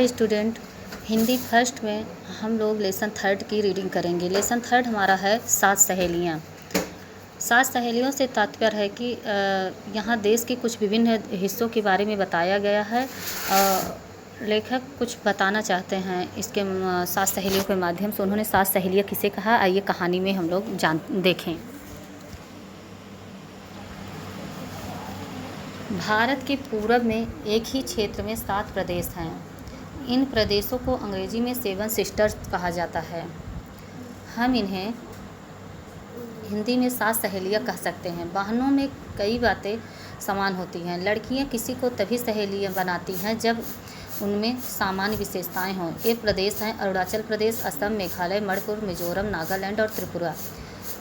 Student, Hindi first में हम लोग लेसन थर्ड की रीडिंग करेंगे। लेसन थर्ड हमारा है सात सहेलियाँ। सात सहेलियों से तात्पर्य है कि यहाँ देश के कुछ विभिन्न हिस्सों के बारे में बताया गया है। लेखक कुछ बताना चाहते हैं इसके सात सहेलियों के माध्यम से। उन्होंने सात सहेलियाँ किसे कहा, आइए कहानी में हम लोग देखें। भारत के पूरब में एक ही क्षेत्र में 7 प्रदेश हैं। इन प्रदेशों को अंग्रेजी में 7 सिस्टर्स कहा जाता है। हम इन्हें हिंदी में 7 सहेलियाँ कह सकते हैं। बहनों में कई बातें समान होती हैं। लड़कियाँ किसी को तभी सहेलियाँ बनाती हैं जब उनमें सामान्य विशेषताएं हों। ये प्रदेश हैं अरुणाचल प्रदेश, असम, मेघालय, मणिपुर, मिजोरम, नागालैंड और त्रिपुरा।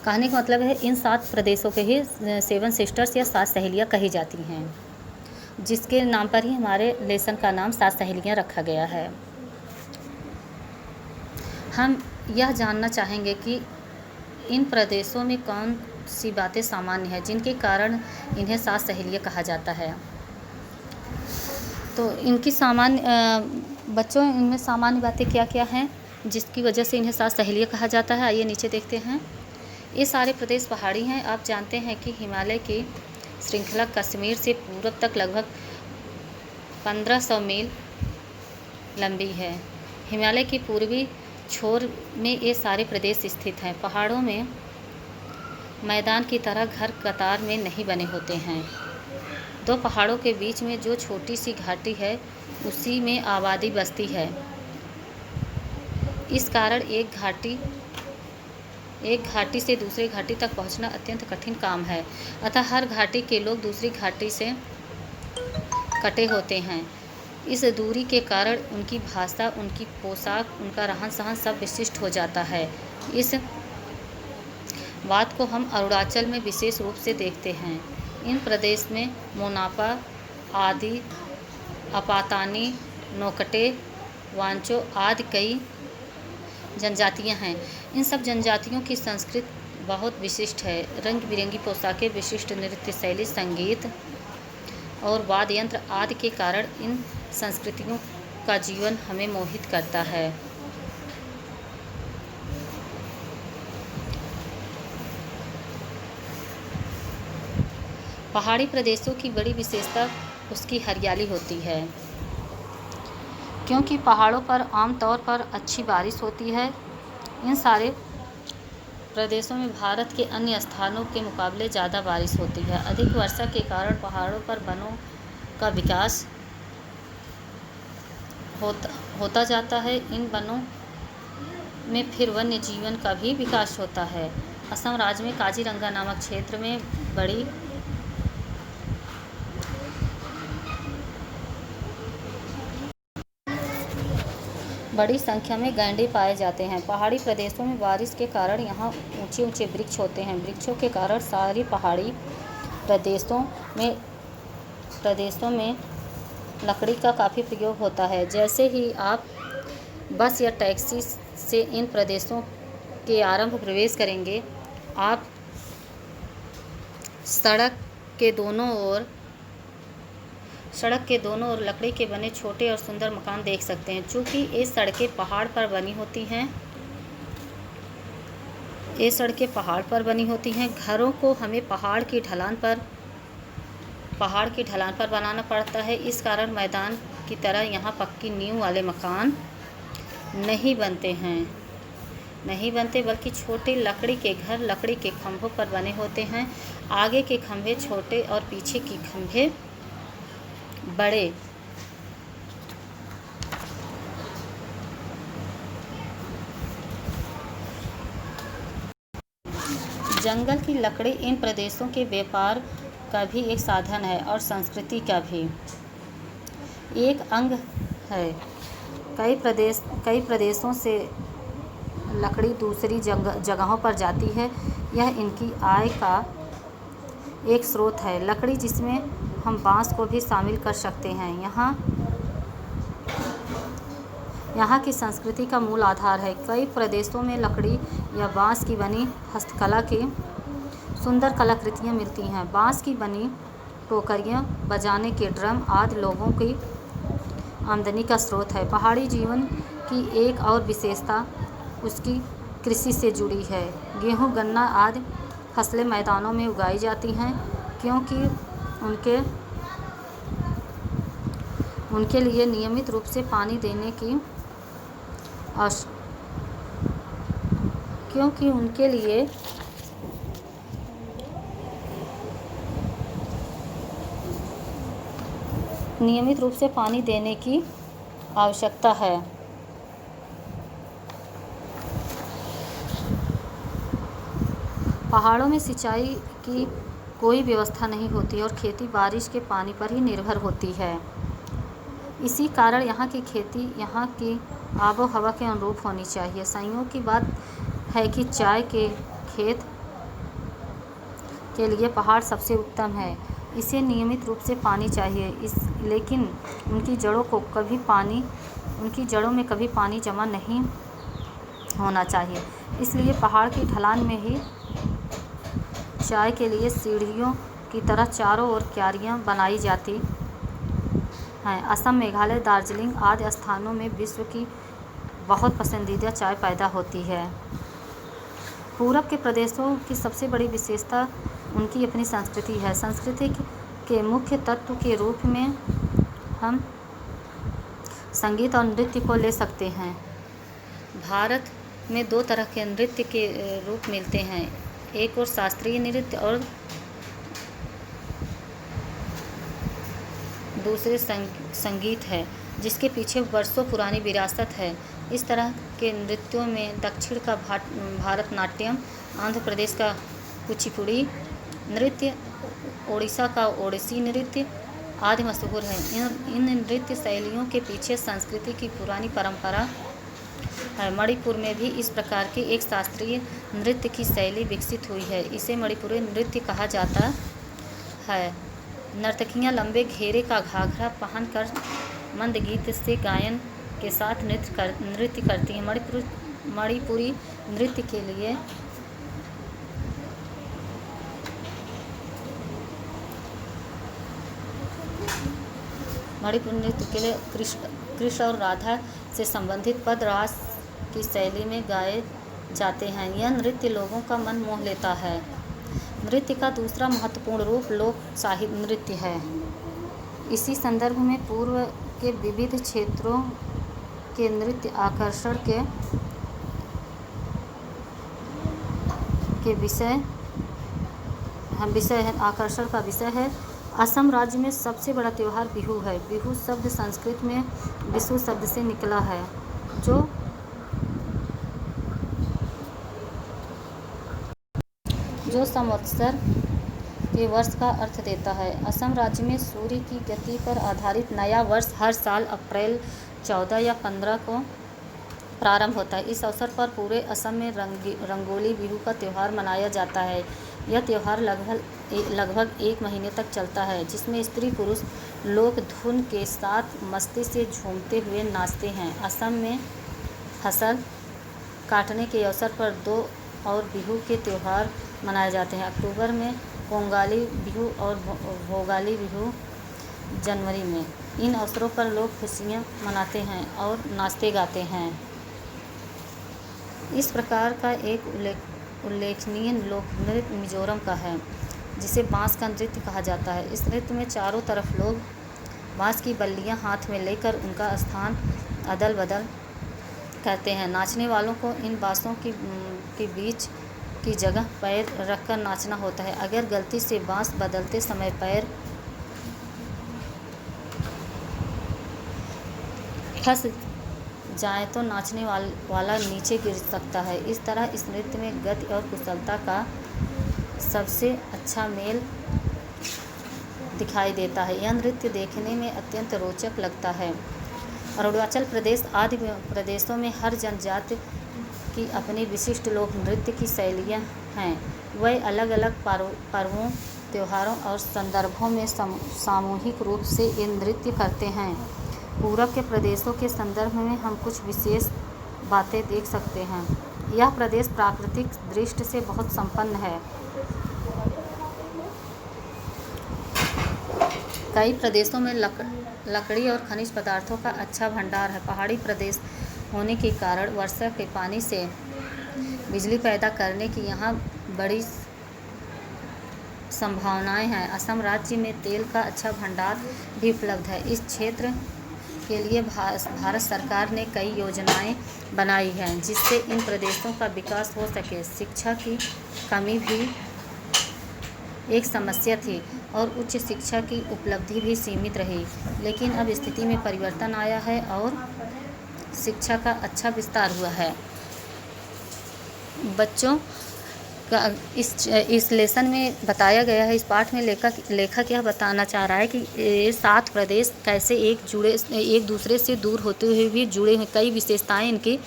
कहने का मतलब है इन 7 प्रदेशों के ही 7 सिस्टर्स या 7 सहेलियाँ कही जाती हैं, जिसके नाम पर ही हमारे लेसन का नाम 7 सहेलियाँ रखा गया है। हम यह जानना चाहेंगे कि इन प्रदेशों में कौन सी बातें सामान्य हैं जिनके कारण इन्हें 7 सहेलियाँ कहा जाता है। तो इनकी बच्चों इनमें सामान्य बातें क्या क्या हैं जिसकी वजह से इन्हें 7 सहेलियाँ कहा जाता है, आइए नीचे देखते हैं। ये सारे प्रदेश पहाड़ी हैं। आप जानते हैं कि हिमालय की श्रृंखला कश्मीर से पूरब तक लगभग 1500 मील लंबी है। हिमालय की पूर्वी छोर में ये सारे प्रदेश स्थित हैं। पहाड़ों में मैदान की तरह घर कतार में नहीं बने होते हैं। 2 पहाड़ों के बीच में जो छोटी सी घाटी है उसी में आबादी बसती है। इस कारण एक घाटी से दूसरी घाटी तक पहुंचना अत्यंत कठिन काम है। अतः हर घाटी के लोग दूसरी घाटी से कटे होते हैं। इस दूरी के कारण उनकी भाषा, उनकी पोशाक, उनका रहन सहन सब विशिष्ट हो जाता है। इस बात को हम अरुणाचल में विशेष रूप से देखते हैं। इन प्रदेश में मोनापा, आदि, अपातानी, नोकटे, वांचो आदि कई जनजातियां हैं। इन सब जनजातियों की संस्कृति बहुत विशिष्ट है। रंग बिरंगी पोशाकें, विशिष्ट नृत्य शैली, संगीत और वाद्य यंत्र आदि के कारण इन संस्कृतियों का जीवन हमें मोहित करता है। पहाड़ी प्रदेशों की बड़ी विशेषता उसकी हरियाली होती है, क्योंकि पहाड़ों पर आमतौर पर अच्छी बारिश होती है। इन सारे प्रदेशों में भारत के अन्य स्थानों के मुकाबले ज़्यादा बारिश होती है। अधिक वर्षा के कारण पहाड़ों पर वनों का विकास होता जाता है। इन वनों में फिर वन्य जीवन का भी विकास होता है। असम राज्य में काजीरंगा नामक क्षेत्र में बड़ी संख्या में गैंडे पाए जाते हैं। पहाड़ी प्रदेशों में बारिश के कारण यहाँ ऊंचे ऊंचे वृक्ष होते हैं। वृक्षों के कारण सारी पहाड़ी प्रदेशों में लकड़ी का काफ़ी प्रयोग होता है। जैसे ही आप बस या टैक्सी से इन प्रदेशों के आरंभ प्रवेश करेंगे, आप सड़क के दोनों ओर लकड़ी के बने छोटे और सुंदर मकान देख सकते हैं। चूँकि ये सड़कें पहाड़ पर बनी होती हैं, घरों को हमें पहाड़ की ढलान पर बनाना पड़ता है। इस कारण मैदान की तरह यहाँ पक्की नींव वाले मकान नहीं बनते, बल्कि छोटे लकड़ी के घर लकड़ी के खंभों पर बने होते हैं। आगे के खंभे छोटे और पीछे के खंभे बड़े। जंगल की लकड़ी इन प्रदेशों के व्यापार का भी एक साधन है और संस्कृति का भी एक अंग है। कई प्रदेशों से लकड़ी दूसरी जगहों पर जाती है। यह इनकी आय का एक स्रोत है। लकड़ी जिसमें हम बांस को भी शामिल कर सकते हैं, यहाँ की संस्कृति का मूल आधार है। कई प्रदेशों में लकड़ी या बांस की बनी हस्तकला की सुंदर कलाकृतियाँ मिलती हैं। बांस की बनी टोकरियाँ, बजाने के ड्रम आदि आमदनी का स्रोत है। पहाड़ी जीवन की एक और विशेषता उसकी कृषि से जुड़ी है। गेहूँ, गन्ना आदि फसलें मैदानों में उगाई जाती हैं, क्योंकि उनके लिए नियमित रूप से पानी देने की क्योंकि उनके लिए नियमित रूप से पानी देने की आवश्यकता है। पहाड़ों में सिंचाई की कोई व्यवस्था नहीं होती और खेती बारिश के पानी पर ही निर्भर होती है। इसी कारण यहाँ की खेती यहाँ की आबो हवा के अनुरूप होनी चाहिए। संयोग की बात है कि चाय के खेत के लिए पहाड़ सबसे उत्तम है। इसे नियमित रूप से पानी चाहिए, लेकिन उनकी जड़ों में कभी पानी जमा नहीं होना चाहिए। इसलिए पहाड़ की ढलान में ही चाय के लिए सीढ़ियों की तरह चारों ओर क्यारियाँ बनाई जाती हैं। असम, मेघालय, दार्जिलिंग आदि स्थानों में विश्व की बहुत पसंदीदा चाय पैदा होती है। पूरब के प्रदेशों की सबसे बड़ी विशेषता उनकी अपनी संस्कृति है। संस्कृति के मुख्य तत्व के रूप में हम संगीत और नृत्य को ले सकते हैं। भारत में दो तरह के नृत्य के रूप मिलते हैं। एक और शास्त्रीय नृत्य और दूसरे संगीत है, जिसके पीछे वर्षों पुरानी विरासत है। इस तरह के नृत्यों में दक्षिण का भारतनाट्यम, आंध्र प्रदेश का कुचिपुड़ी नृत्य, ओडिशा का ओडिसी नृत्य आदि मशहूर हैं। इन नृत्य शैलियों के पीछे संस्कृति की पुरानी परंपरा है। मणिपुर में भी इस प्रकार की एक शास्त्रीय नृत्य की शैली विकसित हुई है। इसे मणिपुरी नृत्य कहा जाता है। नर्तकियां लंबे घेरे का घाघरा पहनकर मंद गीत से गायन के साथ नृत्य करती हैं। मणिपुरी नृत्य के लिए कृष्ण और राधा से संबंधित पद रास की शैली में गाए जाते हैं। यह नृत्य लोगों का मन मोह लेता है। नृत्य का दूसरा महत्वपूर्ण रूप लोक साहित्य नृत्य है। इसी संदर्भ में पूर्व के विविध क्षेत्रों के नृत्य आकर्षण का विषय है। असम राज्य में सबसे बड़ा त्यौहार बिहू है। बिहू शब्द संस्कृत में विषु शब्द से निकला है, जो संवत्सर के वर्ष का अर्थ देता है। असम राज्य में सूर्य की गति पर आधारित नया वर्ष हर साल अप्रैल 14 या 15 को प्रारंभ होता है। इस अवसर पर पूरे असम में रंगोली बिहू का त्यौहार मनाया जाता है। यह त्यौहार लगभग 1 महीने तक चलता है, जिसमें स्त्री पुरुष लोग धुन के साथ मस्ती से झूमते हुए नाचते हैं। असम में फसल काटने के अवसर पर 2 और बिहू के त्यौहार मनाए जाते हैं। अक्टूबर में कोंगाली बिहू और भोगाली बिहू जनवरी में। इन अवसरों पर लोग खुशियाँ मनाते हैं और नाचते गाते हैं। इस प्रकार का एक उल्लेखनीय लोक नृत्य मिजोरम का है, जिसे बांस का नृत्य कहा जाता है। इस नृत्य में चारों तरफ लोग बांस की बल्लियां हाथ में लेकर उनका स्थान अदल बदल करते हैं। नाचने वालों को इन बांसों के बीच की जगह पैर रखकर नाचना होता है। अगर गलती से बांस बदलते समय पैर फंस जाए तो नाचने वाला नीचे गिर सकता है। इस तरह इस नृत्य में गति और कुशलता का सबसे अच्छा मेल दिखाई देता है। यह नृत्य देखने में अत्यंत रोचक लगता है। अरुणाचल प्रदेश आदि प्रदेशों में हर जनजाति की अपनी विशिष्ट लोक नृत्य की शैलियाँ हैं। वह अलग अलग पर्वों, त्योहारों और संदर्भों में सामूहिक रूप से ये नृत्य करते हैं। पूरब के प्रदेशों के संदर्भ में हम कुछ विशेष बातें देख सकते हैं। यह प्रदेश प्राकृतिक दृष्टि से बहुत संपन्न है। कई प्रदेशों में लकड़ी और खनिज पदार्थों का अच्छा भंडार है। पहाड़ी प्रदेश होने के कारण वर्षा के पानी से बिजली पैदा करने की यहाँ बड़ी संभावनाएं हैं। असम राज्य में तेल का अच्छा भंडार भी उपलब्ध है। इस क्षेत्र के लिए भारत सरकार ने कई योजनाएं बनाई हैं जिससे इन प्रदेशों का विकास हो सके। शिक्षा की कमी भी एक समस्या थी और उच्च शिक्षा की उपलब्धि भी सीमित रही, लेकिन अब स्थिति में परिवर्तन आया है और शिक्षा का अच्छा विस्तार हुआ है। बच्चों का इस लेसन में बताया गया है, इस पाठ में लेखक यह बताना चाह रहा है कि ये 7 प्रदेश कैसे एक दूसरे से दूर होते हुए भी जुड़े हुए, कई विशेषताएं इनकी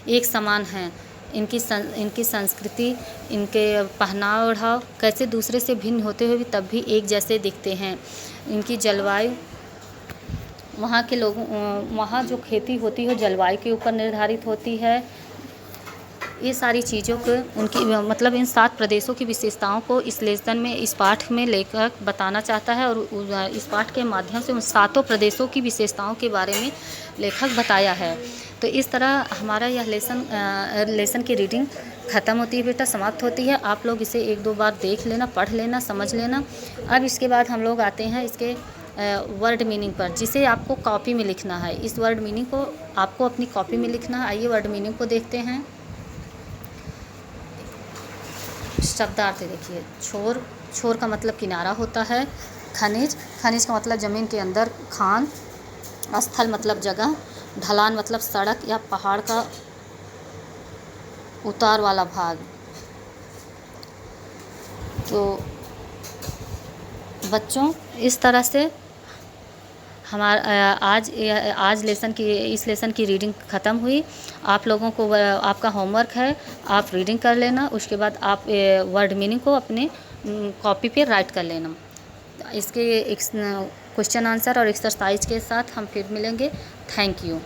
एक समान हैं। इनकी संस्कृति, इनके पहनाव ओढ़ाव कैसे दूसरे से भिन्न होते हुए भी तब भी एक जैसे दिखते हैं। इनकी जलवायु, वहाँ के लोगों, वहाँ जो खेती होती है जलवायु के ऊपर निर्धारित होती है। ये सारी चीज़ों को उनकी मतलब इन 7 प्रदेशों की विशेषताओं को इस लेसन में, इस पाठ में लेखक बताना चाहता है और इस पाठ के माध्यम से उन 7 प्रदेशों की विशेषताओं के बारे में लेखक बताया है। तो इस तरह हमारा यह लेसन की रीडिंग ख़त्म होती है बेटा, समाप्त होती है। आप लोग इसे 1-2 बार देख लेना, पढ़ लेना, समझ लेना। अब इसके बाद हम लोग आते हैं इसके वर्ड मीनिंग पर, जिसे आपको कॉपी में लिखना है। इस वर्ड मीनिंग को आपको अपनी कॉपी में लिखना है। आइए वर्ड मीनिंग को देखते हैं। शब्दार्थ देखिए, छोर का मतलब किनारा होता है। खनिज का मतलब ज़मीन के अंदर, खान। स्थल मतलब जगह। ढलान मतलब सड़क या पहाड़ का उतार वाला भाग। तो बच्चों इस तरह से हमारा आज इस लेसन की रीडिंग ख़त्म हुई। आप लोगों को आपका होमवर्क है, आप रीडिंग कर लेना, उसके बाद आप वर्ड मीनिंग को अपने कॉपी पे राइट कर लेना। इसके क्वेश्चन आंसर और एक्सरसाइज के साथ हम फिर मिलेंगे। Thank you.